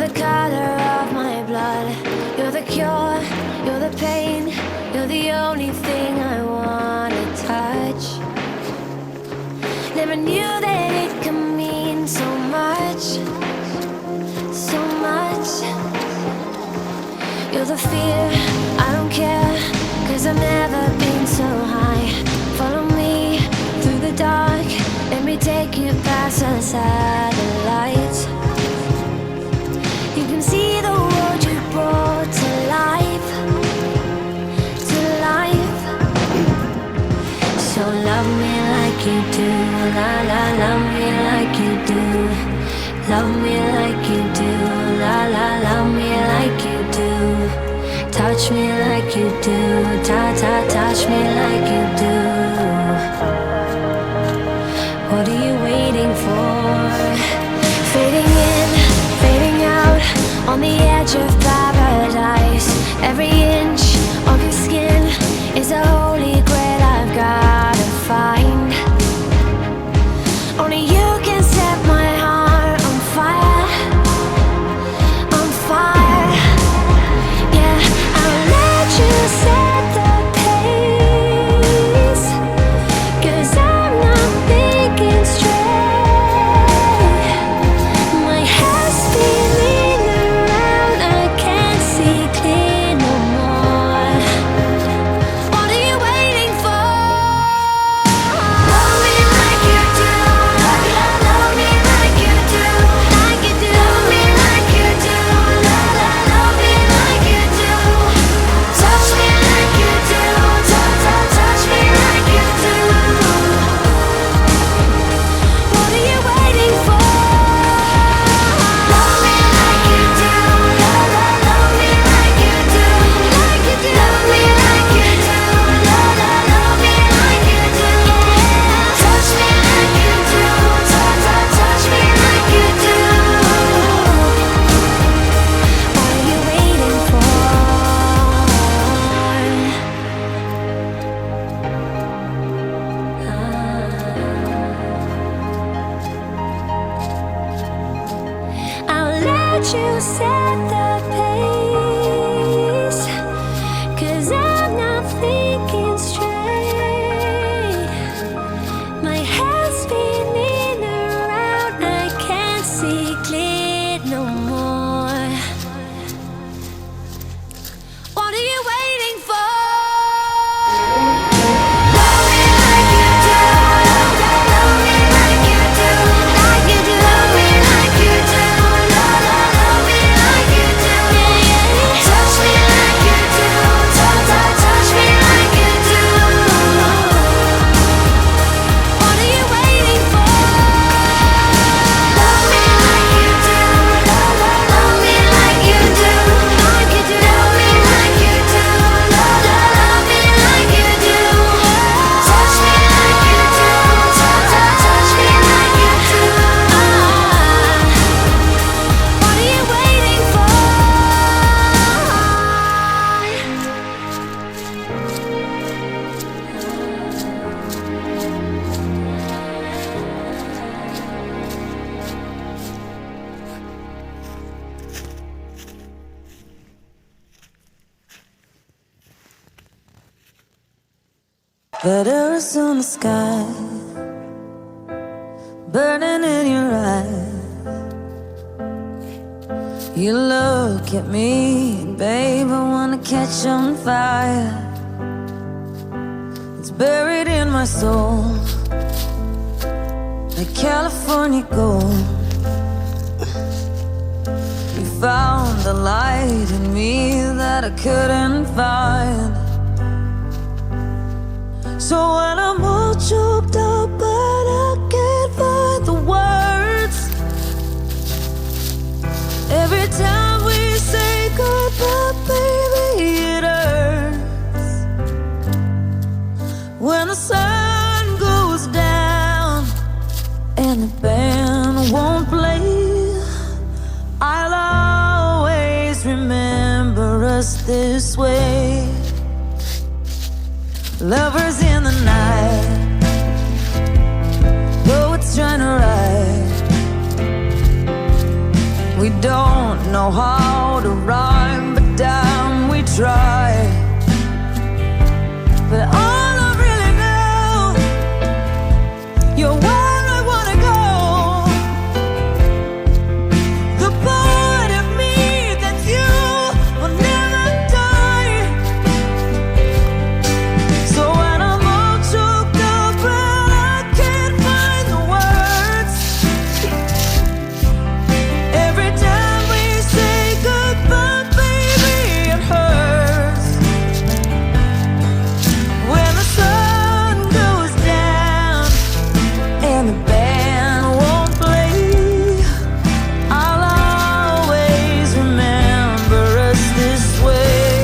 the color of my blood. You're the cure, you're the pain. You're the only thing I wanna touch. Never knew that it could mean so much, so much. You're the fear, I don't care, 'cause I've never been so high. Follow me through the dark, let me take you past the satellites. You can see the world you brought to life, to life. So love me like you do, la la, love me like you do. Love me like you do, la la, love me like you do. Touch me like you do, ta ta, touch me like you do. What are you waiting for? Fading in, fading out, on the edge of paradise. Every inch of your skin is a holy grail I've gotta find. Only you can set my heart on fire, on fire. Yeah, I'll let you set the pace, 'cause I'm not thinking straight. My head's spinning around, I can't see clear no more. What are you waiting for? Love me like you do, love me like you do, like you do. Love me like you do, love me like you do. Touch me like you do, touch me like you do. What are you waiting for? Love me like you do, love me like you do, like you do. Love me like you do, love me like you do. Touch me like you do, touch me like you do. What are you waiting for? I'll let you set the pace, 'cause I'm not thinking straight. My head's spinning around, I can't see clear no more. What are you waiting for? Love me like you do, love me like you do, like you do. Love me like you do, love me like you do. Touch me like you do, touch me like you do. What are you waiting for? Love me like you do, love me like you do, like you do. Love me like you do, love me like you do. Touch me like you do, touch me like you do. What are you waiting for? Letters on the sky, burning in your eyes. You look at me, babe, I wanna catch on fire. It's buried in my soul, like California gold. You found the light in me that I couldn't find. So when I'm all choked up but I can't find the words, every time we say goodbye, baby, it hurts. When the sun goes down and the band won't play, I'll always remember us this way. Lovers in the night, poets trying to write. We don't know know how to rhyme, but damn, we try. But all I really know, you're where I wanna go. The part of me that you will never die. So when I'm all choked up and I can't find the words, every time we say goodbye, baby, it hurts. When the sun goes down and the band won't play, I'll always remember us this way.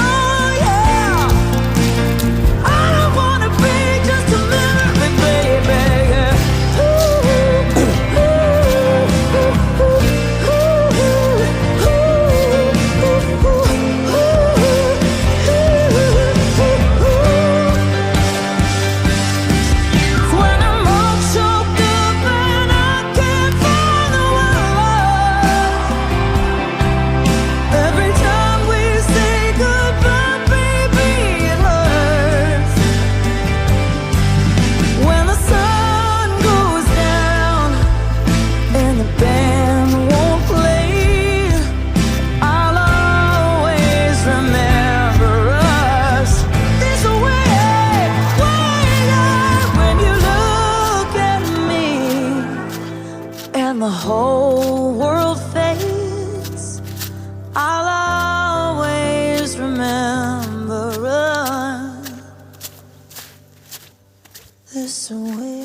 Oh yeah, I don't wanna be just a memory, baby. When I'm all choked up and I can't find the word, every time we say goodbye, baby, it hurts. When the sun goes down and the band won't play, I'll always remember us this way. When you look at me and the whole world fades, I'll always remember us this way.